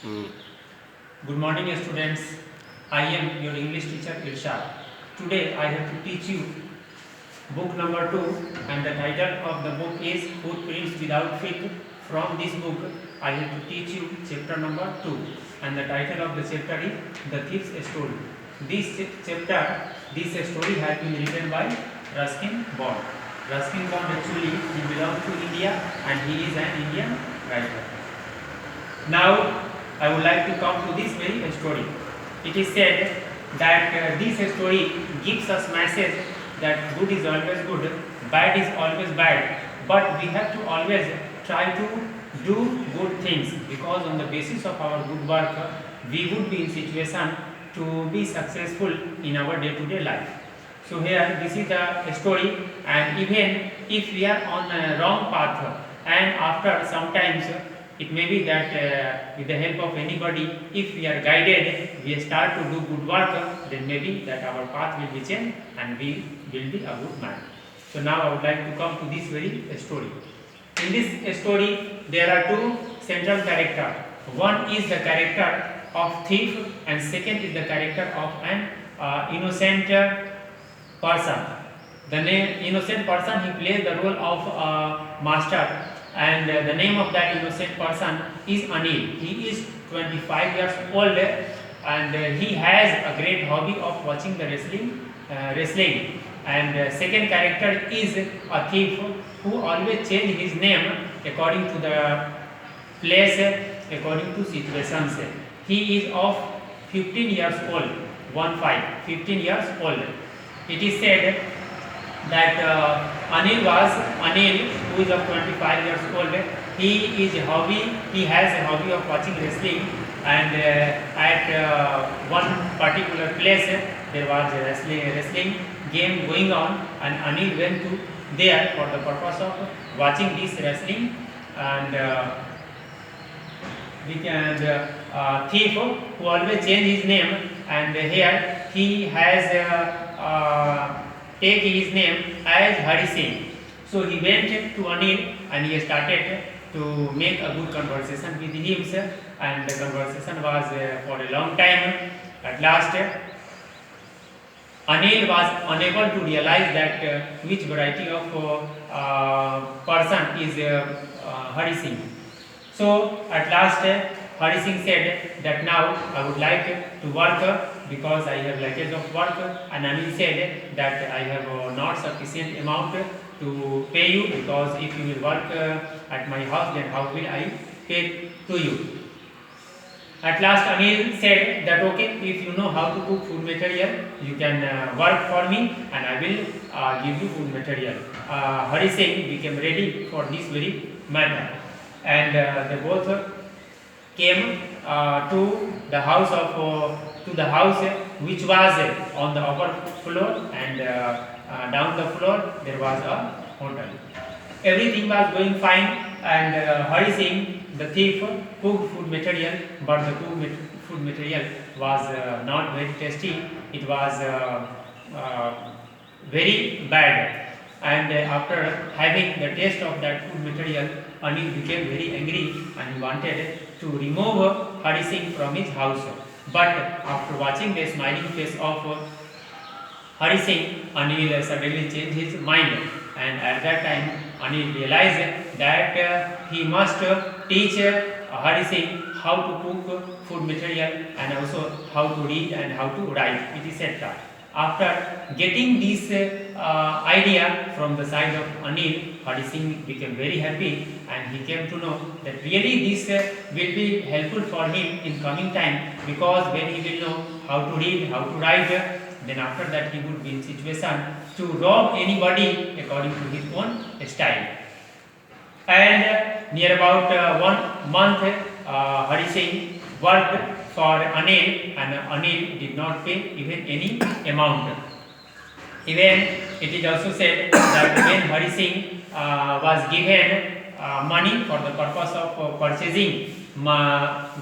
Mm. Good morning, students. I am your English teacher Irshad. Today I have to teach you book number 2, and the title of the book is Footprints Without Feet. From this book I have to teach you chapter number 2, and the title of the chapter is The Thief's Story. This story has been written by Ruskin Bond. Ruskin Bond actually he belongs to India and he is an Indian writer. Now I would like to come to this very story. It is said that this story gives us message that good is always good, bad is always bad, but we have to always try to do good things, because on the basis of our good work we would be in situation to be successful in our day-to-day life. So here this is the story, and even if we are on a wrong path and after sometimes it may be that with the help of anybody, if we are guided, we start to do good work, then maybe that our path will be changed and we will be a good man. So now I would like to come to this very story. In this story, there are two central characters. One is the character of thief, and second is the character of an innocent person. The name innocent person, he plays the role of master, and the name of that innocent person is Anil. He is 25 years old, and he has a great hobby of watching the wrestling. And second character is a thief who always change his name according to the place, according to situations. He is of 15 years old, 15 years old. It is said that Anil, who is of 25 years old. He has a hobby of watching wrestling, and at one particular place there was a wrestling game going on, and Anil went to there for the purpose of watching this wrestling, and thief who always change his name, and here he has take his name as Hari Singh. So he went to Anil and he started to make a good conversation with him, and the conversation was for a long time. At last, Anil was unable to realize that which variety of person is Hari Singh. So at last, Hari Singh said that now I would like to work because I have lackage of work, and Anil said that I have not sufficient amount to pay you, because if you will work at my house, then how will I pay to you? At last Anil said that okay, if you know how to cook food material, you can work for me and I will give you food material. Hari Singh became ready for this very matter, and they both came to the house which was on the upper floor, and down the floor there was a hotel. Everything was going fine, and Hari Singh, the thief, cooked food material, but the food material was not very tasty. It was very bad, and after having the taste of that food material, Anil became very angry and he wanted to remove Hari Singh from his house. But after watching the smiling face of Hari Singh, Anil suddenly changed his mind, and at that time Anil realized that he must teach Hari Singh how to cook food material and also how to read and how to write, etc. After getting this idea from the side of Anil, Hari Singh became very happy, and he came to know that really this will be helpful for him in coming time, because when he will know how to read, how to write, then after that he would be in situation to rob anybody according to his own style. And near about 1 month, Hari Singh worked for Anil, and Anil did not pay even any amount. Even it is also said that when Hari Singh was given money for the purpose of purchasing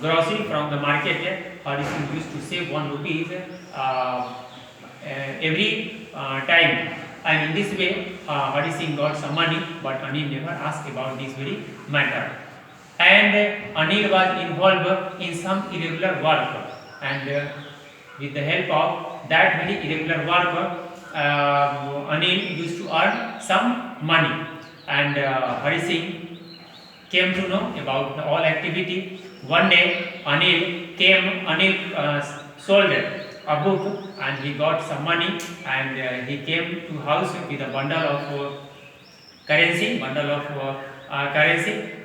grocery from the market, Hari Singh used to save 1 rupee every time. And in this way, Hari Singh got some money, but Anil never asked about this very matter. and Anil was involved in some irregular work, and with the help of that very irregular work, Anil used to earn some money, and Hari Singh came to know about the all activity. One day, Anil sold a book and he got some money, and he came to house with a bundle of currency,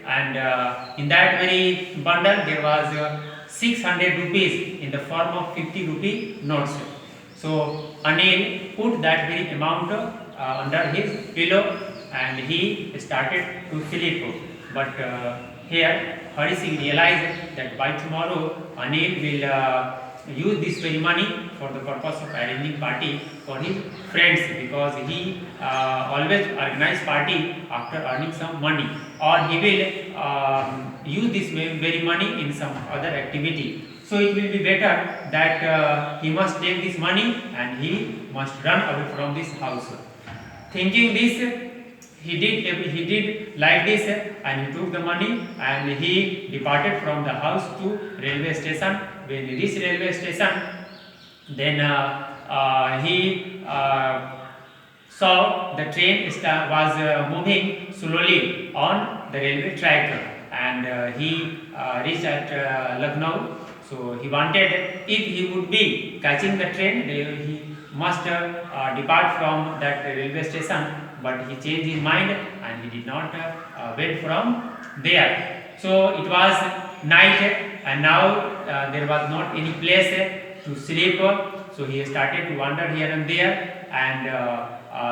and in that very bundle there was 600 rupees in the form of 50 rupee notes. So Anil put that very amount under his pillow and he started to sleep. But here Hari Singh realized that by tomorrow Anil will use this very money for the purpose of arranging party for his friends, because he always organize party after earning some money, or he will use this very money in some other activity. So it will be better that he must take this money and he must run away from this house. Thinking this, he did like this, and he took the money and he departed from the house to railway station. When he reached railway station, then he saw the train was moving slowly on the railway track, and he reached at Lucknow. So he wanted, if he would be catching the train, he must depart from that railway station, but he changed his mind and he did not went from there. So it was night, and now there was not any place to sleep, so he started to wander here and there, and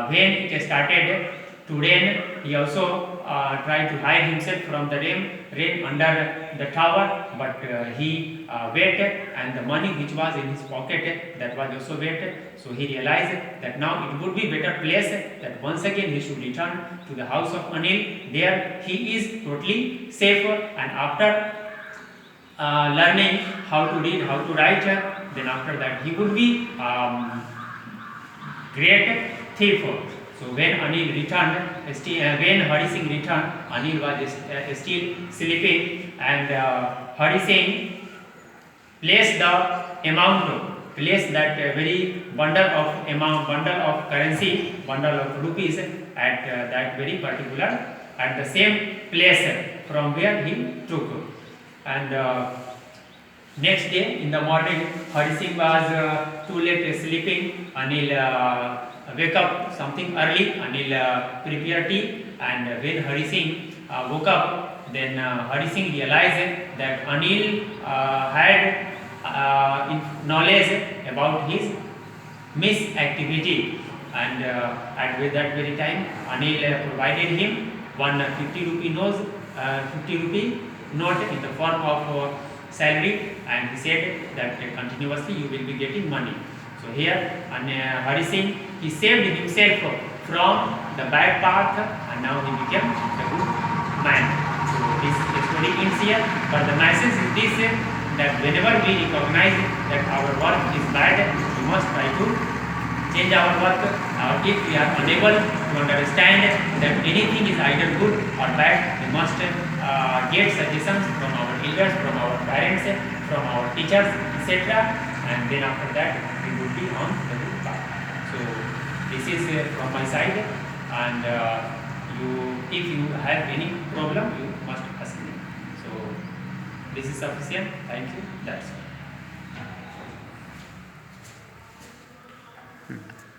when it started to rain, he also tried to hide himself from the rain under the tower, but he waited, and the money which was in his pocket, that was also waited. So he realized that now it would be better place that once again he should return to the house of Anil. There he is totally safe, and after learning how to read, how to write, then after that he would be great thief. So when Anil returned, when Hari Singh returned, Anil was still sleeping, and Hari Singh placed that very bundle of currency, bundle of rupees at that very particular, at the same place from where he took. And next day in the morning, Hari Singh was too late sleeping. Anil wake up something early. Anil prepare tea, and when Hari Singh woke up, then Hari Singh realized that Anil had knowledge about his misactivity, and at that very time Anil provided him one 50 rupee note in the form of salary, and he said that continuously you will be getting money. So here Hari Singh, he saved himself from the bad path, and now he became a good man. So this story ends here, but the message is this, that whenever we recognize that our work is bad, we must try to change our work. If we are unable to understand that anything is either good or bad, we must get suggestions from our elders, from our parents, from our teachers, etc. And then after that we would be on the good path. So this is from my side, and if you have any problem, you must ask me. So this is sufficient. Thank you. That's all.